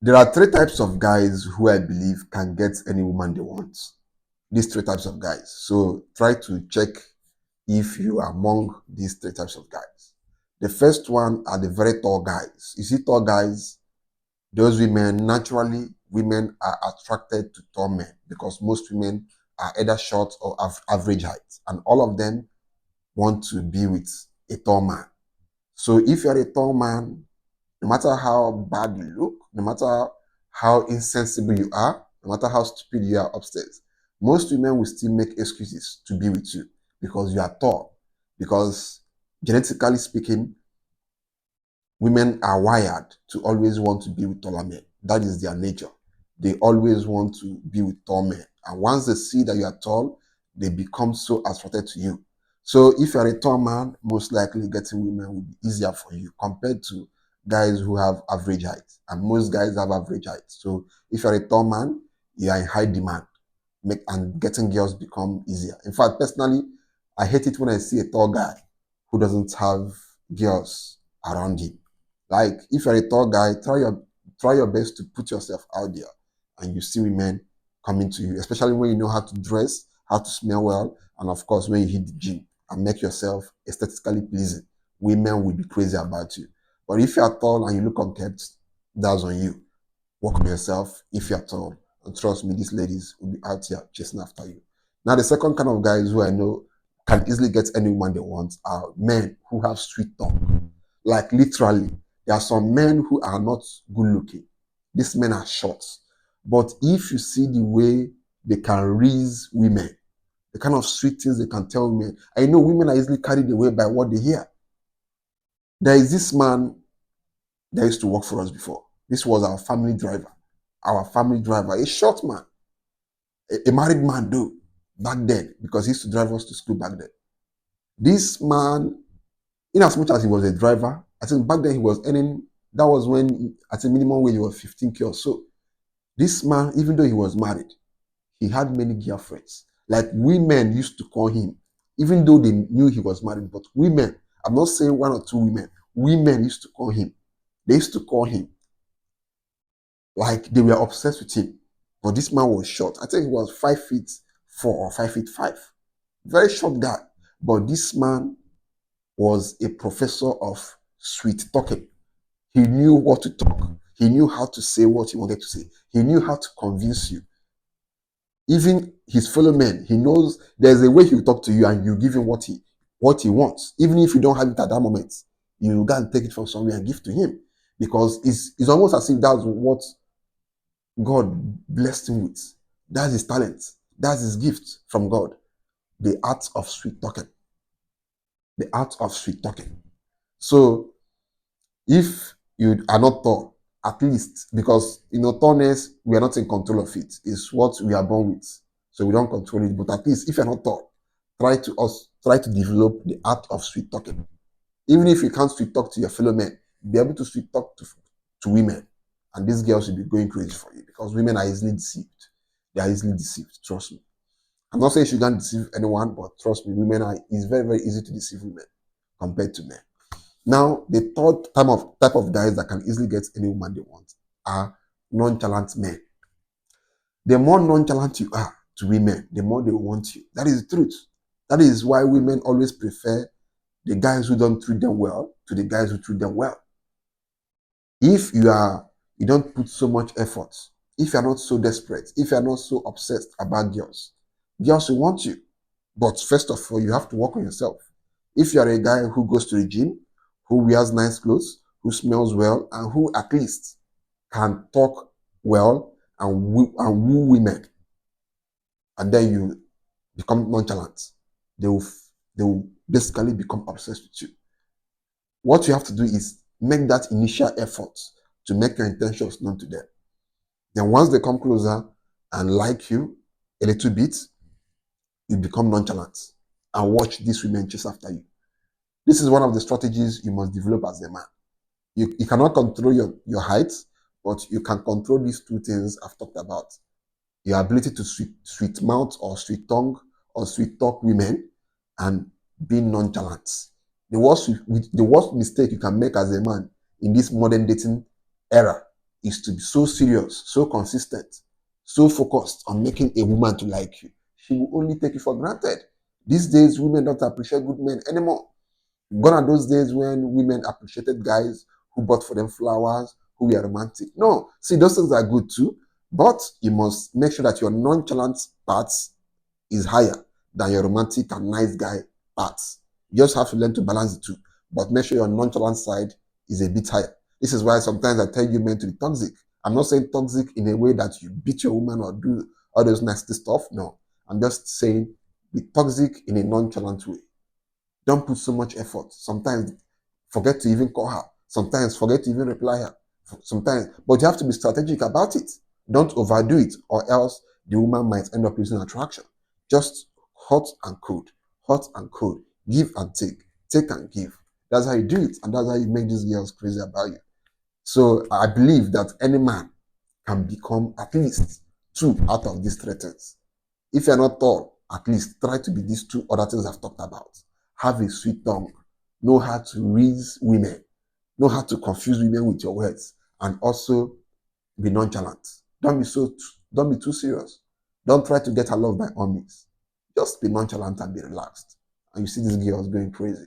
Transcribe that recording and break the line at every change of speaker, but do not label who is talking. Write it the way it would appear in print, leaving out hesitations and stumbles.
There are three types of guys who I believe can get any woman they want. These three types of guys. So try to check if you are among these three types of guys. The first one are the very tall guys. You see, tall guys, those women, naturally, women are attracted to tall men because most women are either short or average height. And all of them want to be with a tall man. So if you're a tall man, no matter how bad you look, no matter how insensible you are, no matter how stupid you are upstairs, most women will still make excuses to be with you because you are tall. Because genetically speaking, women are wired to always want to be with taller men. That is their nature. They always want to be with tall men. And once they see that you are tall, they become so attracted to you. So if you're a tall man, most likely getting women will be easier for you compared to guys who have average height. And most guys have average height. So if you're a tall man, you are in high demand. And getting girls become easier. In fact, personally, I hate it when I see a tall guy who doesn't have girls around him. Like if you're a tall guy, try your best to put yourself out there, and you see women coming to you, especially when you know how to dress, how to smell well, and of course when you hit the gym and make yourself aesthetically pleasing. Women will be crazy about you. But if you're tall and you look unkempt, that's on you. Work on yourself if you're tall. And trust me, these ladies will be out here chasing after you. Now, the second kind of guys who I know can easily get any woman they want are men who have sweet tongue. Like literally, there are some men who are not good looking. These men are short. But if you see the way they can raise women, the kind of sweet things they can tell women, I know women are easily carried away by what they hear. There is this man that used to work for us before. This was our family driver. Our family driver, a short man, a married man, though, back then, because he used to drive us to school back then. This man, in as much as he was a driver, I think back then he was earning, that was when I think minimum wage was 15K or so. This man, even though he was married, he had many girlfriends. Like women used to call him, even though they knew he was married, but women, I'm not saying one or two women used to call him. They used to call him like they were obsessed with him. But this man was short. I think he was 5'4" or 5'5". Very short guy. But this man was a professor of sweet talking. He knew what to talk. He knew how to say what he wanted to say. He knew how to convince you. Even his fellow men, he knows there's a way he'll talk to you and you give him what he wants. Even if you don't have it at that moment, you go and take it from somewhere and give to him. Because it's almost as if that's what God blessed him with. That's his talent. That's his gift from God. The art of sweet talking. The art of sweet talking. So if you are not tall, at least because tallness, we are not in control of it. It's what we are born with. So we don't control it. But at least if you're not tall, try to develop the art of sweet talking. Even if you can't sweet talk to your fellow men, be able to sweet talk to women. And these girls will be going crazy for you because women are easily deceived. They are easily deceived. Trust me. I'm not saying you can't deceive anyone, but trust me, it's very, very easy to deceive women compared to men. Now, the third type of guys that can easily get any woman they want are nonchalant men. The more nonchalant you are to women, the more they want you. That is the truth. That is why women always prefer the guys who don't treat them well to the guys who treat them well. If you don't put so much effort, if you're not so desperate, if you're not so obsessed about girls will want you. But first of all, you have to work on yourself. If you're a guy who goes to the gym, who wears nice clothes, who smells well, and who at least can talk well and woo women, and then you become nonchalant, they will basically become obsessed with you. What you have to do is make that initial effort to make your intentions known to them. Then once they come closer and like you a little bit, you become nonchalant and watch these women chase after you. This is one of the strategies you must develop as a man. You cannot control your height, but you can control these two things I've talked about. Your ability to sweet mouth or sweet tongue or sweet talk women and being nonchalant. The worst mistake you can make as a man in this modern dating era is to be so serious, so consistent, so focused on making a woman to like you. She will only take you for granted. These days, women don't appreciate good men anymore. Gone are those days when women appreciated guys who bought for them flowers, who were romantic. No, see, those things are good too, but you must make sure that your nonchalant parts is higher than your romantic and nice guy parts. You just have to learn to balance the two, but make sure your nonchalant side is a bit higher. This is why sometimes I tell you men to be toxic. I'm not saying toxic in a way that you beat your woman or do all those nasty stuff. No, I'm just saying be toxic in a nonchalant way. Don't put so much effort. Sometimes forget to even call her. Sometimes forget to even reply her. Sometimes, but you have to be strategic about it. Don't overdo it, or else the woman might end up losing attraction. Just hot and cold, give and take and give. That's how you do it, and that's how you make these girls crazy about you. So I believe that any man can become at least two out of these three things. If you're not tall, at least try to be these two other things I've talked about. Have a sweet tongue. Know how to reason women. Know how to confuse women with your words. And also be nonchalant. Don't be too serious. Don't try to get her love by all means. Just be nonchalant and be relaxed. And you see these girls going crazy.